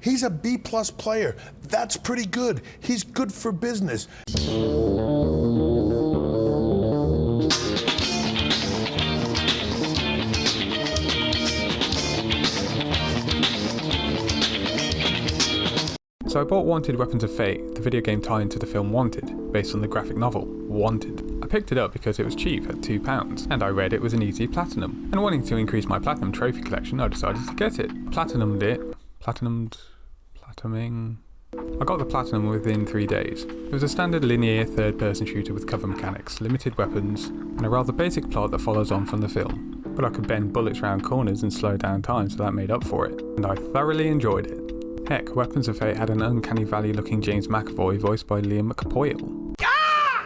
He's a B+ player. That's pretty good. He's good for business. So I bought Wanted Weapons of Fate, the video game tie-in to the film Wanted, based on the graphic novel, Wanted. I picked it up because it was cheap at £2, and I read it was an easy platinum. And wanting to increase my platinum trophy collection, I decided to get it. Platinuming. I got the platinum within 3 days. It was a standard linear third-person shooter with cover mechanics, limited weapons, and a rather basic plot that follows on from the film. But I could bend bullets round corners and slow down time, so that made up for it, and I thoroughly enjoyed it. Heck, Weapons of Fate had an uncanny valley looking James McAvoy voiced by Liam McPoyle. Ah!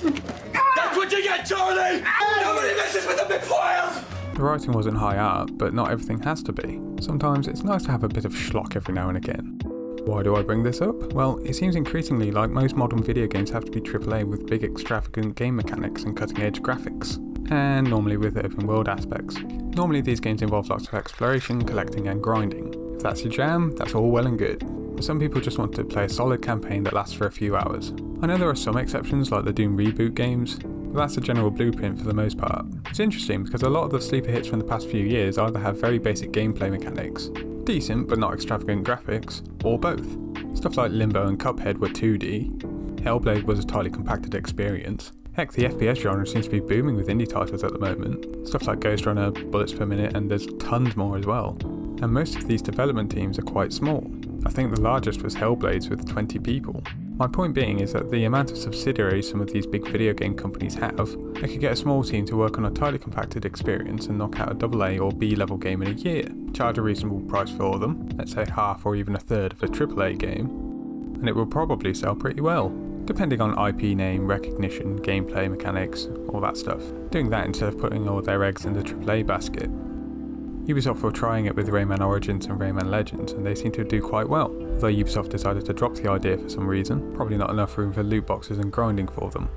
That's what you get, Charlie! Nobody messes with the McPoyles! The writing wasn't high art, but not everything has to be. Sometimes it's nice to have a bit of schlock every now and again. Why do I bring this up? Well, it seems increasingly like most modern video games have to be AAA with big extravagant game mechanics and cutting edge graphics, and normally with open world aspects. Normally these games involve lots of exploration, collecting and grinding. If that's your jam, that's all well and good. But some people just want to play a solid campaign that lasts for a few hours. I know there are some exceptions like the Doom reboot games, but that's a general blueprint for the most part. It's interesting because a lot of the sleeper hits from the past few years either have very basic gameplay mechanics, decent but not extravagant graphics, or both. Stuff like Limbo and Cuphead were 2D, Hellblade was a tightly compacted experience. Heck, the FPS genre seems to be booming with indie titles at the moment. Stuff like Ghost Runner, Bullets Per Minute, and there's tons more as well. And most of these development teams are quite small. I think the largest was Hellblades with 20 people. My point being is that the amount of subsidiaries some of these big video game companies have, they could get a small team to work on a tightly compacted experience and knock out a AA or B level game in a year, charge a reasonable price for them, let's say half or even a third of a AAA game, and it will probably sell pretty well, depending on IP name, recognition, gameplay mechanics, all that stuff. Doing that instead of putting all their eggs in the AAA basket. Ubisoft were trying it with Rayman Origins and Rayman Legends, and they seem to do quite well, although Ubisoft decided to drop the idea for some reason, probably not enough room for loot boxes and grinding for them.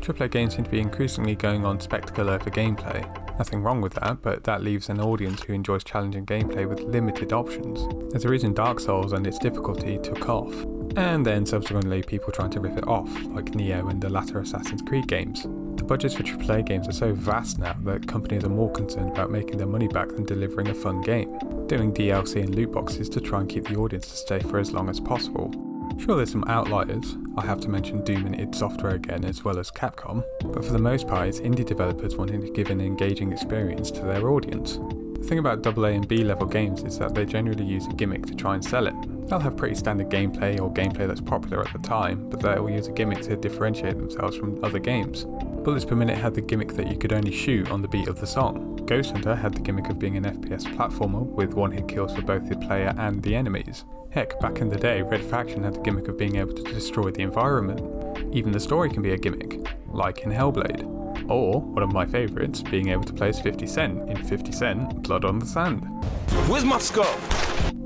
AAA games seem to be increasingly going on spectacle over gameplay. Nothing wrong with that, but that leaves an audience who enjoys challenging gameplay with limited options. There's a reason Dark Souls and its difficulty took off, and then subsequently people trying to rip it off, like Neo and the latter Assassin's Creed games. The budgets for AAA games are so vast now that companies are more concerned about making their money back than delivering a fun game, doing DLC and loot boxes to try and keep the audience to stay for as long as possible. Sure, there's some outliers. I have to mention Doom and id Software again, as well as Capcom, but for the most part it's indie developers wanting to give an engaging experience to their audience. The thing about AA and B level games is that they generally use a gimmick to try and sell it. They'll have pretty standard gameplay or gameplay that's popular at the time, but they'll use a gimmick to differentiate themselves from other games. Bullets Per Minute had the gimmick that you could only shoot on the beat of the song. Ghost Hunter had the gimmick of being an FPS platformer with one-hit kills for both the player and the enemies. Heck, back in the day, Red Faction had the gimmick of being able to destroy the environment. Even the story can be a gimmick, like in Hellblade. Or, one of my favourites, being able to play as 50 Cent in 50 Cent Blood on the Sand. Where's my scope?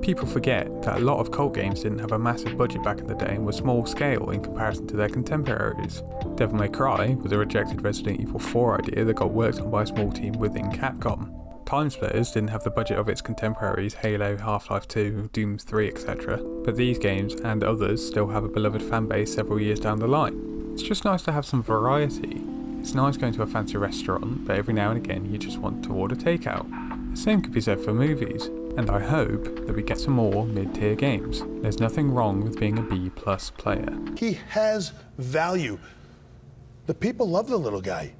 People forget that a lot of cult games didn't have a massive budget back in the day and were small scale in comparison to their contemporaries. Devil May Cry was a rejected Resident Evil 4 idea that got worked on by a small team within Capcom. Timesplitters didn't have the budget of its contemporaries Halo, Half-Life 2, Doom 3, etc. But these games, and others, still have a beloved fanbase several years down the line. It's just nice to have some variety. It's nice going to a fancy restaurant, but every now and again you just want to order takeout. The same could be said for movies, and I hope that we get some more mid-tier games. There's nothing wrong with being a B+ player. He has value. The people love the little guy.